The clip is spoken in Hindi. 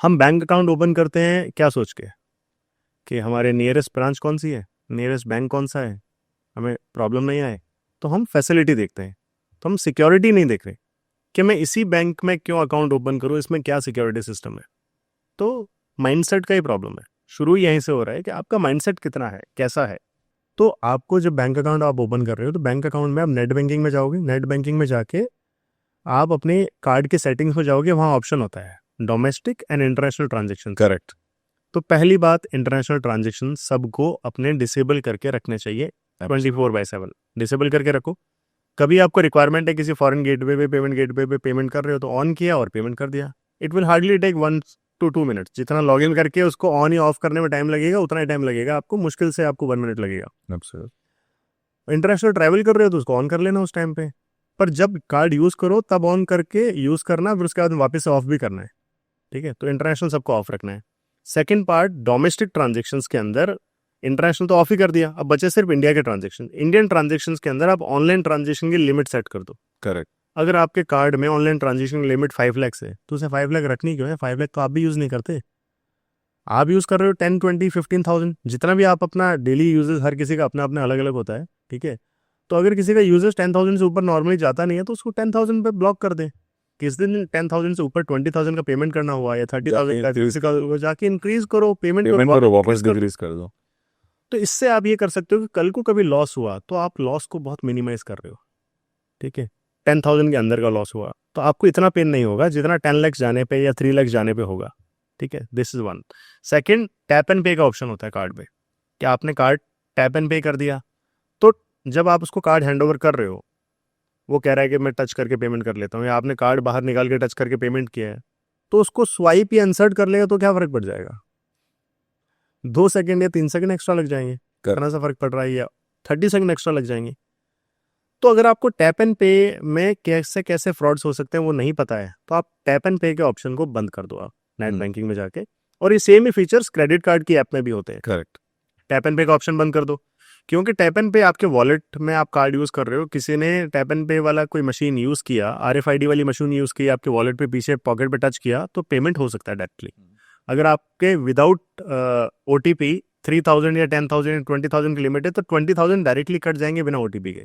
हम बैंक अकाउंट ओपन करते हैं क्या सोच के कि हमारे नियरेस्ट ब्रांच कौन सी है, नियरेस्ट बैंक कौन सा है, हमें प्रॉब्लम नहीं आए। तो हम फैसिलिटी देखते हैं, तो हम सिक्योरिटी नहीं देख रहे कि मैं इसी बैंक में क्यों अकाउंट ओपन करूं, इसमें क्या सिक्योरिटी सिस्टम है। तो माइंडसेट का ही प्रॉब्लम है, शुरू यहीं से हो रहा है कि आपका माइंडसेट कितना है, कैसा है। तो आपको जब बैंक अकाउंट आप ओपन कर रहे हो तो बैंक अकाउंट में आप नेट बैंकिंग में जाओगे, नेट बैंकिंग में जाके आप अपने कार्ड के सेटिंग्स में जाओगे, वहाँ ऑप्शन होता है domestic and international transaction. Correct. तो पहली बात, इंटरनेशनल ट्रांजेक्शन सबको अपने डिसेबल करके रखने चाहिए, 24/7 डिसेबल करके रखो। कभी आपको रिक्वायरमेंट है किसी फॉरेन गेटवे पे पेमेंट कर रहे हो तो ऑन किया और पेमेंट कर दिया। It will hardly take 1 to 2 minutes. जितना लॉगिन करके उसको ऑन या ऑफ करने में टाइम लगेगा उतना ही टाइम लगेगा आपको, मुश्किल से आपको 1 मिनट लगेगा। इंटरनेशनल ट्रैवल कर रहे हो तो उसको ऑन कर लेना उस टाइम पे, पर जब कार्ड यूज करो तब ऑन करके यूज करना, फिर उसके बाद वापस से ऑफ भी करना है। ठीक है, तो इंटरनेशनल सबको ऑफ रखना है। सेकंड पार्ट, डोमेस्टिक ट्रांजेक्शन्स के अंदर इंटरनेशनल तो ऑफ ही कर दिया, अब बचे सिर्फ इंडिया के ट्रांजेक्शन। इंडियन ट्रांजेक्शन्स के अंदर आप ऑनलाइन ट्रांजेक्शन की लिमिट सेट कर दो। करेक्ट। अगर आपके कार्ड में ऑनलाइन ट्रांजेक्शन लिमिट 5 लाख है तो उसे 5 लाख रखनी क्यों है? 5 लाख तो आप भी यूज नहीं करते, आप यूज कर रहे हो 10, 20, 15,000, जितना भी आप अपना डेली यूजेस, हर किसी का अपना अपना अलग अलग होता है। ठीक है, तो अगर किसी का यूजेस 10,000 से ऊपर नॉर्मली जाता नहीं है तो उसको 10,000 पे ब्लॉक कर दें। किस दिन 10,000 से ऊपर 20,000 का पेमेंट करना हुआ या 30,000 का, किसी का जाके इंक्रीज करो पेमेंट करो, वापस डिक्रीज कर दो। तो इससे आप ये कर सकते हो कि कल को कभी लॉस हुआ तो आप लॉस को बहुत मिनिमाइज कर रहे हो। ठीक है, 10,000 के अंदर का लॉस हुआ तो आपको इतना पेन नहीं होगा जितना 10 लाख जाने पे या 3 लाख जाने पे होगा। ठीक है, this is one. Second, tap and पे का ऑप्शन होता है कार्ड पे, कि आपने कार्ड टैप एंड पे कर दिया तो जब आप उसको कार्ड हैंड ओवर कर रहे हो, वो कह रहा है कि मैं टच करके पेमेंट कर लेता हूँ, या आपने कार्ड बाहर निकाल के टच करके पेमेंट किया है, तो उसको स्वाइप या इंसर्ट कर लेगा तो क्या फर्क पड़ जाएगा? 2 सेकंड या 3 सेकंड एक्स्ट्रा लग जाएंगे, इतना सा फर्क पड़ रहा है, या 30 सेकंड एक्स्ट्रा लग जाएंगे। तो अगर आपको टैप एंड पे में कैसे कैसे फ्रॉड्स हो सकते हैं वो नहीं पता है तो आप टैप एंड पे के ऑप्शन को बंद कर दो आप नेट बैंकिंग में जाके। और ये सेम ही फीचर्स क्रेडिट कार्ड की ऐप में भी होते हैं। करेक्ट। टैप एंड पे का ऑप्शन बंद कर दो, क्योंकि टैप एंड पे आपके वॉलेट में आप कार्ड यूज कर रहे हो, किसी ने टैप एंड पे वाला कोई मशीन यूज किया, RFID वाली मशीन यूज की, आपके वॉलेट पे पीछे पॉकेट पे टच किया तो पेमेंट हो सकता है डायरेक्टली। अगर आपके विदाउट OTP 3,000 या 10,000 या 20,000 की लिमिट है तो 20,000 डायरेक्टली कट जाएंगे बिना OTP के।